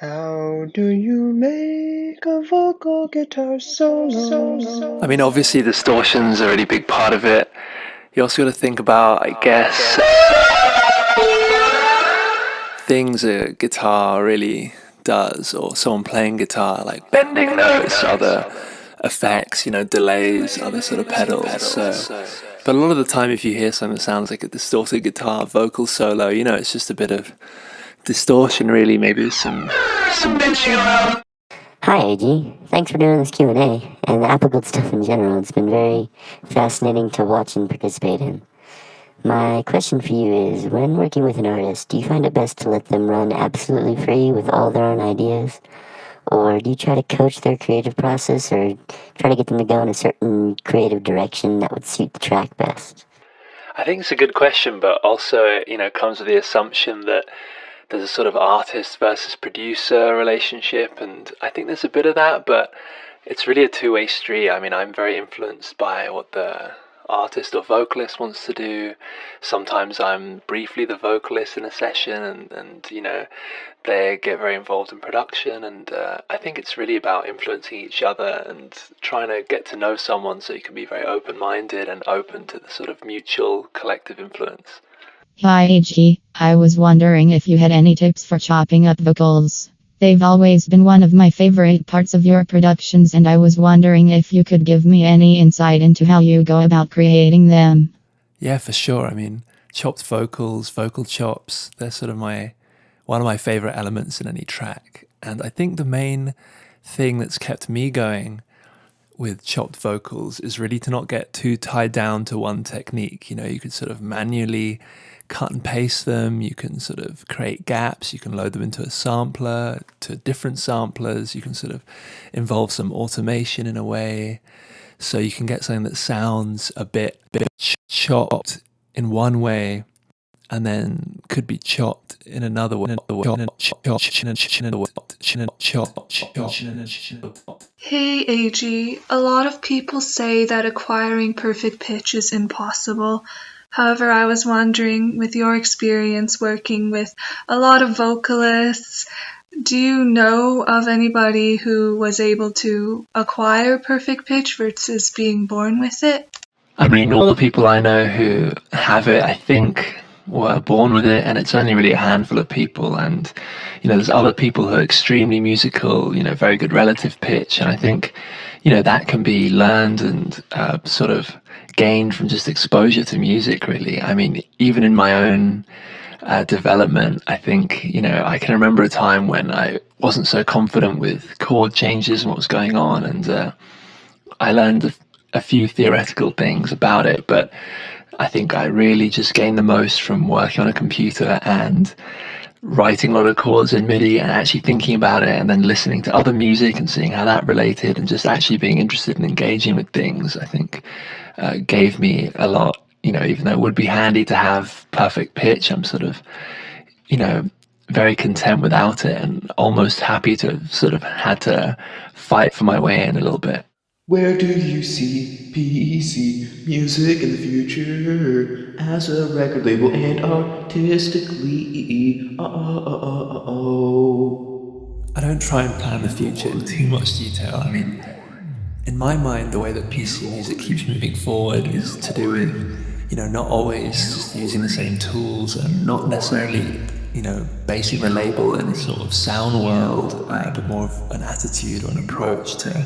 How do you make a vocal guitar solo? I mean, obviously, distortion's a really big part of it. You also got to think about, I guess, things a guitar really does, or someone playing guitar, like bending notes, other effects, delays, other sort of pedals. But a lot of the time, if you hear something that sounds like a distorted guitar vocal solo, it's just a bit of distortion, really. Maybe some bitching. Hi, AG. Thanks for doing this Q&A and the Apple Good stuff in general. It's been very fascinating to watch and participate in. My question for you is, when working with an artist, do you find it best to let them run absolutely free with all their own ideas? Or do you try to coach their creative process or try to get them to go in a certain creative direction that would suit the track best? I think it's a good question, but also, it comes with the assumption that there's a sort of artist versus producer relationship, and I think there's a bit of that, but it's really a two-way street. I mean, I'm very influenced by what the artist or vocalist wants to do. Sometimes I'm briefly the vocalist in a session, and they get very involved in production, and I think it's really about influencing each other and trying to get to know someone so you can be very open-minded and open to the sort of mutual collective influence. Hi AG, I was wondering if you had any tips for chopping up vocals. They've always been one of my favorite parts of your productions, and I was wondering if you could give me any insight into how you go about creating them. Yeah, for sure. I mean, chopped vocals, vocal chops, they're sort of one of my favorite elements in any track. And I think the main thing that's kept me going with chopped vocals is really to not get too tied down to one technique. You could sort of manually cut and paste them. You can sort of create gaps. You can load them into a sampler, to different samplers. You can sort of involve some automation in a way. So you can get something that sounds a bit chopped in one way and then could be chopped in another way. Hey AG, a lot of people say that acquiring perfect pitch is impossible. However, I was wondering, with your experience working with a lot of vocalists, do you know of anybody who was able to acquire perfect pitch versus being born with it? I mean, all the people I know who have it, I think, were born with it, and it's only really a handful of people. And there's other people who are extremely musical, very good relative pitch, and I think that can be learned and sort of gained from just exposure to music, really. I mean, even in my own development, I think I can remember a time when I wasn't so confident with chord changes and what was going on, and I learned a few theoretical things about it, but I think I really just gained the most from working on a computer and writing a lot of chords in MIDI and actually thinking about it, and then listening to other music and seeing how that related, and just actually being interested in engaging with things. I think gave me a lot. Even though it would be handy to have perfect pitch, I'm sort of very content without it, and almost happy to have sort of had to fight for my way in a little bit. Where do you see PC music in the future as a record label and artistically? I don't try and plan the future in too much detail. I mean, in my mind, the way that PC music keeps moving forward is to do with, not always just using the same tools, and not necessarily, basing the label in a sort of sound world, but more of an attitude or an approach to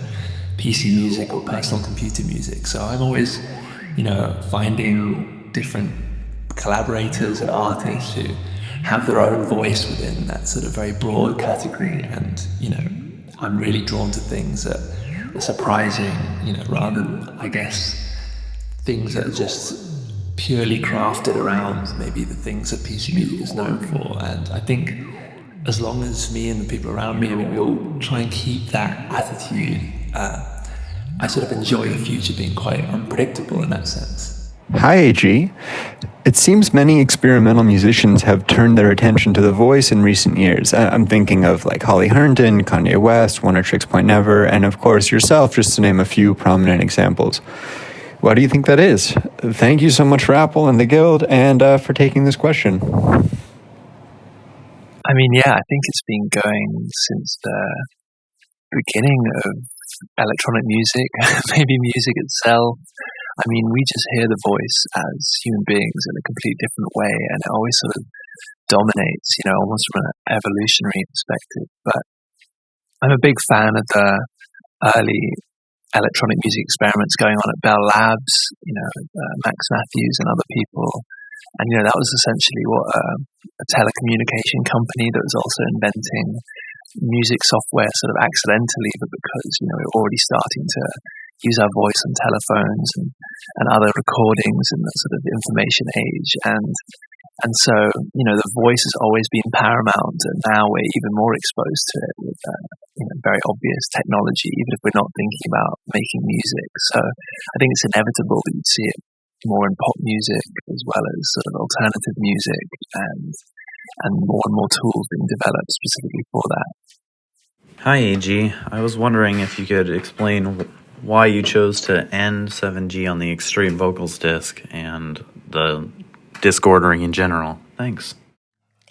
PC music or personal computer music. So I'm always, finding different collaborators and artists who have their own voice within that sort of very broad category. And, I'm really drawn to things that are surprising, rather than, I guess, things that are just purely crafted around maybe the things that PC music is known for. And I think as long as me and the people around me, we all try and keep that attitude, I sort of enjoy the future being quite unpredictable in that sense. Hi, AG. It seems many experimental musicians have turned their attention to the voice in recent years. I'm thinking of like Holly Herndon, Kanye West, Oneohtrix Point Never, and of course yourself, just to name a few prominent examples. Why do you think that is? Thank you so much for Apple and the Guild, and for taking this question. I mean, yeah, I think it's been going since the beginning of electronic music, maybe music itself. I mean, we just hear the voice as human beings in a completely different way, and it always sort of dominates, almost from an evolutionary perspective. But I'm a big fan of the early electronic music experiments going on at Bell Labs, Max Matthews and other people. And, that was essentially what a telecommunication company that was also inventing music software sort of accidentally, but because, we're already starting to use our voice on telephones and other recordings in the sort of information age. And so, the voice has always been paramount, and now we're even more exposed to it with, very obvious technology, even if we're not thinking about making music. So I think it's inevitable that you'd see it more in pop music as well as sort of alternative music, and more tools being developed specifically for that. Hi, AG. I was wondering if you could explain why you chose to end 7G on the extreme vocals disc and the disc ordering in general. Thanks.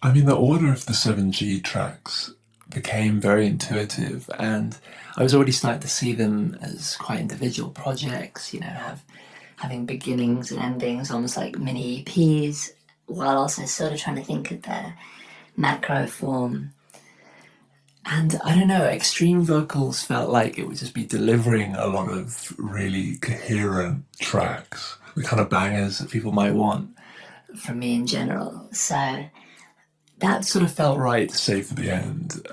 I mean, the order of the 7G tracks became very intuitive, and I was already starting to see them as quite individual projects, having beginnings and endings, almost like mini EPs, while also sort of trying to think of their macro form. And I don't know, extreme vocals felt like it would just be delivering a lot of really coherent tracks, the kind of bangers that people might want. From me in general, so that sort of felt right to say for the end.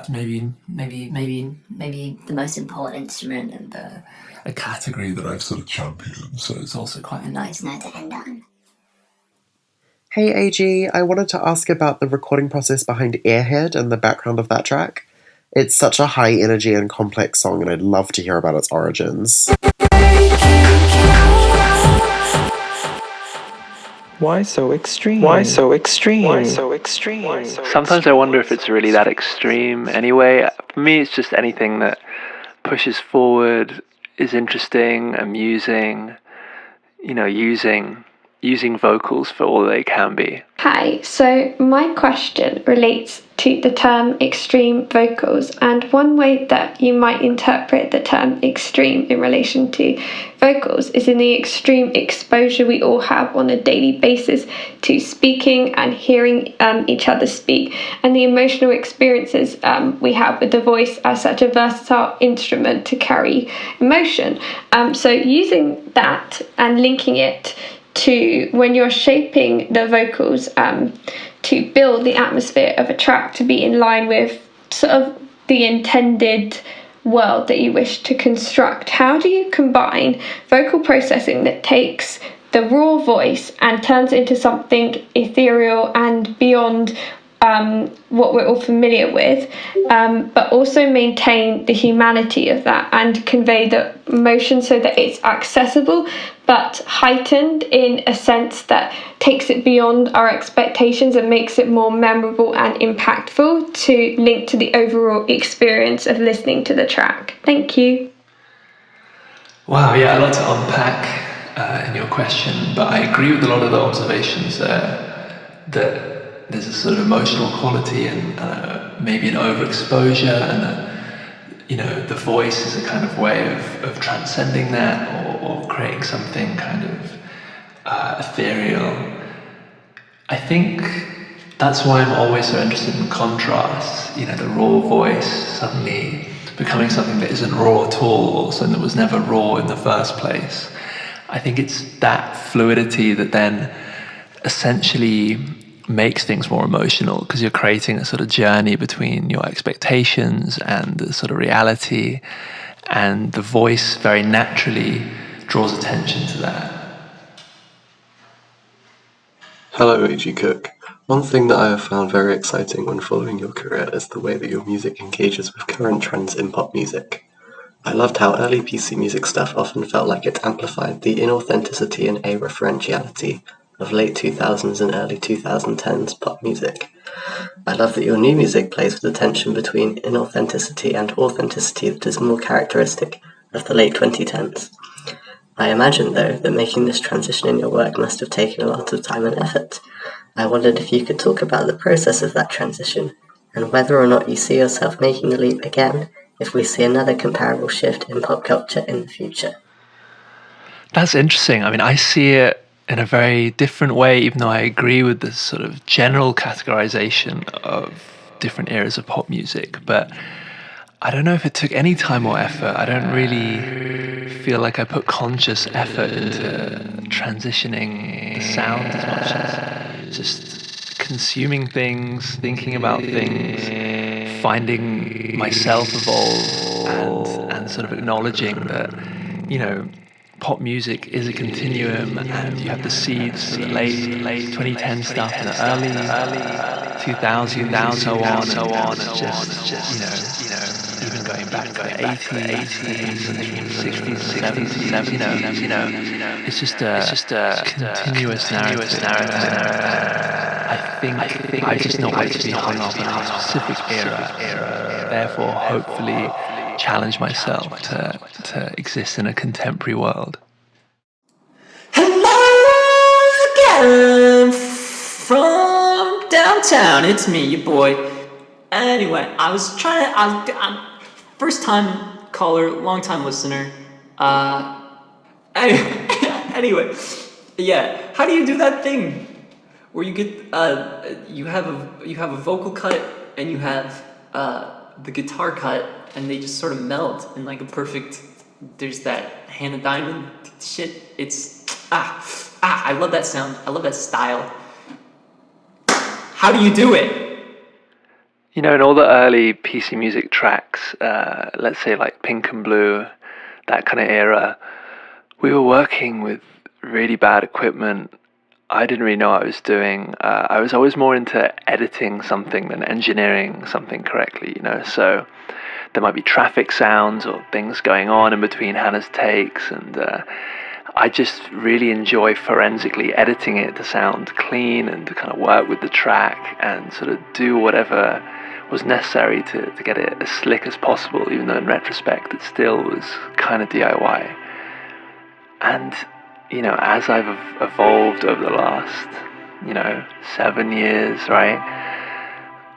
Maybe the most important instrument and a category that I've sort of championed, so it's also quite a nice note to end on. Hey AG, I wanted to ask about the recording process behind Airhead and the background of that track. It's such a high energy and complex song, and I'd love to hear about its origins. Why so extreme? Why so extreme? Why so extreme? Sometimes I wonder if it's really that extreme anyway. For me, it's just anything that pushes forward, is interesting, amusing, using vocals for all they can be. Hi, so my question relates to the term extreme vocals, and one way that you might interpret the term extreme in relation to vocals is in the extreme exposure we all have on a daily basis to speaking and hearing each other speak, and the emotional experiences we have with the voice as such a versatile instrument to carry emotion. So using that and linking it to when you're shaping the vocals to build the atmosphere of a track to be in line with sort of the intended world that you wish to construct. How do you combine vocal processing that takes the raw voice and turns it into something ethereal and beyond what we're all familiar with, but also maintain the humanity of that and convey the emotion so that it's accessible but heightened in a sense that takes it beyond our expectations and makes it more memorable and impactful to link to the overall experience of listening to the track? Thank you. Wow, yeah, a lot to unpack in your question, but I agree with a lot of the observations there, that there's a sort of emotional quality and maybe an overexposure, and the voice is a kind of way of transcending that or creating something kind of ethereal. I think that's why I'm always so interested in contrast, the raw voice suddenly becoming something that isn't raw at all, or something that was never raw in the first place. I think it's that fluidity that then essentially makes things more emotional, because you're creating a sort of journey between your expectations and the sort of reality, and the voice very naturally draws attention to that. Hello, A.G. Cook. One thing that I have found very exciting when following your career is the way that your music engages with current trends in pop music. I loved how early PC music stuff often felt like it amplified the inauthenticity and areferentiality of late 2000s and early 2010s pop music. I love that your new music plays with the tension between inauthenticity and authenticity that is more characteristic of the late 2010s. I imagine, though, that making this transition in your work must have taken a lot of time and effort. I wondered if you could talk about the process of that transition, and whether or not you see yourself making the leap again if we see another comparable shift in pop culture in the future. That's interesting. I mean, I see it in a very different way, even though I agree with the sort of general categorization of different eras of pop music. But I don't know if it took any time or effort. I don't really feel like I put conscious effort into transitioning the sound as much as just consuming things, thinking about things, finding myself evolve, and sort of acknowledging that, you know, pop music is a continuum, and you have the seeds for the late 2010 stuff and the early 2000s and so on, and just even going back to the 80s, and the 60s, 70s, it's just a continuous narrative. I think I just don't want to be hung up on a specific era. Therefore, hopefully, challenge myself to exist in a contemporary world. Hello again from downtown. It's me, your boy. Anyway, I was trying to. I'm first time caller, long time listener. Anyway, anyway, yeah. How do you do that thing where you get you have a vocal cut and you have the guitar cut, and they just sort of melt in like a perfect. There's that Hannah Diamond shit. It's I love that sound. I love that style. How do you do it? You know, in all the early PC music tracks, let's say like Pink and Blue, that kind of era, we were working with really bad equipment. I didn't really know what I was doing. I was always more into editing something than engineering something correctly, you know. So there might be traffic sounds or things going on in between Hannah's takes, and I just really enjoy forensically editing it to sound clean and to kind of work with the track and sort of do whatever was necessary to get it as slick as possible, even though in retrospect it still was kind of DIY. And, you know, as I've evolved over the last, 7 years, right,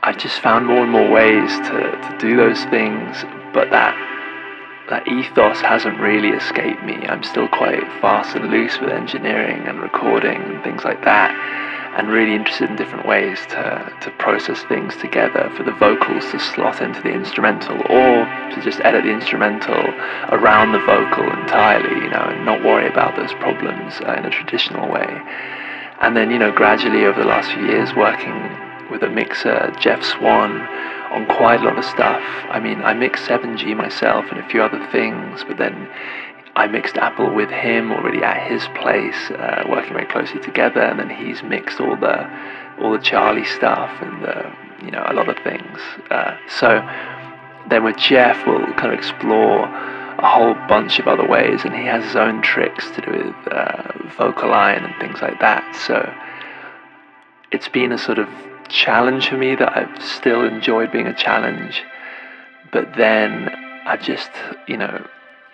I've just found more and more ways to do those things, but that ethos hasn't really escaped me. I'm still quite fast and loose with engineering and recording and things like that, and really interested in different ways to process things together for the vocals to slot into the instrumental, or to just edit the instrumental around the vocal entirely, and not worry about those problems in a traditional way. And then, gradually over the last few years working with a mixer, Jeff Swan, on quite a lot of stuff. I mean, I mixed 7G myself and a few other things, but then I mixed Apple with him already at his place, working very closely together, and then he's mixed all the Charlie stuff and a lot of things. So then with Jeff, we'll kind of explore a whole bunch of other ways, and he has his own tricks to do with vocal line and things like that. So it's been a sort of challenge for me that I've still enjoyed being a challenge, but then I've just,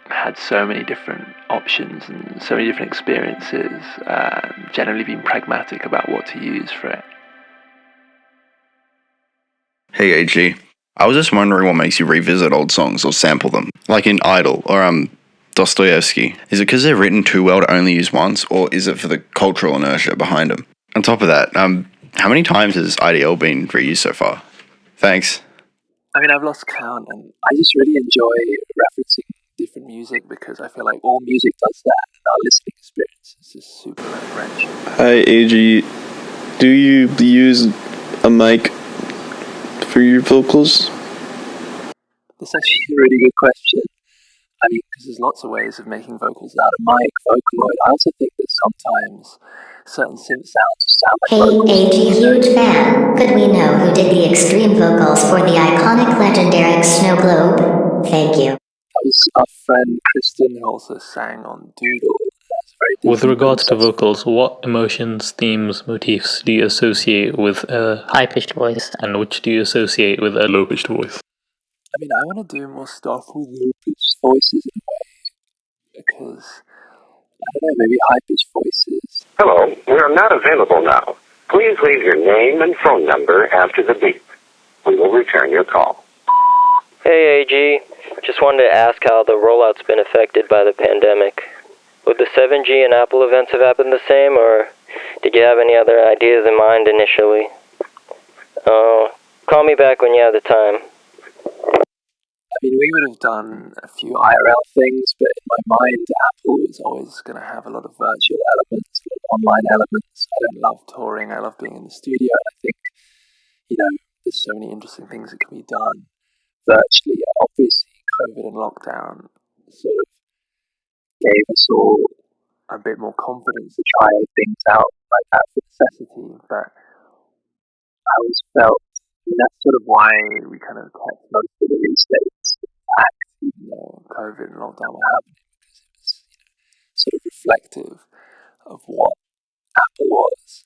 had so many different options and so many different experiences, generally being pragmatic about what to use for it. Hey AG, I was just wondering what makes you revisit old songs or sample them, like in Idol or Dostoevsky. Is it because they're written too well to only use once, or is it for the cultural inertia behind them? On top of that, how many times has IDL been reused so far? Thanks. I mean, I've lost count, and I just really enjoy referencing different music because I feel like all music does that, and our listening experience is just super referential. Hi AG, do you use a mic for your vocals? That's actually a really good question. I mean, because there's lots of ways of making vocals out of mic, Vocaloid. I also think that sometimes certain synth sounds sound like vocals. Hey, AG, huge fan. Could we know who did the extreme vocals for the iconic legendary Snow Globe? Thank you. That was our friend Kristen, who also sang on Doodle. With regards to vocals, what emotions, themes, motifs do you associate with a high-pitched voice, and which do you associate with a low-pitched voice? I mean, I want to do more stuff with low-pitched voices in a way, because, I don't know, maybe high-pitched voices. Hello, we are not available now. Please leave your name and phone number after the beep. We will return your call. Hey AG, just wanted to ask how the rollout's been affected by the pandemic. Would the 7G and Apple events have happened the same, or did you have any other ideas in mind initially? Call me back when you have the time. I mean, we would have done a few IRL things, but in my mind, Apple was always going to have a lot of virtual elements, a lot of online elements. I don't love touring, I love being in the studio, and I think, there's so many interesting things that can be done virtually. Obviously, COVID and lockdown sort of gave us all a bit more confidence to try things out like that for necessity, but I always felt, that's sort of why we kind of kept most of the release dates intact, even though COVID and lockdown were happening, because it was sort of reflective of what Apple was.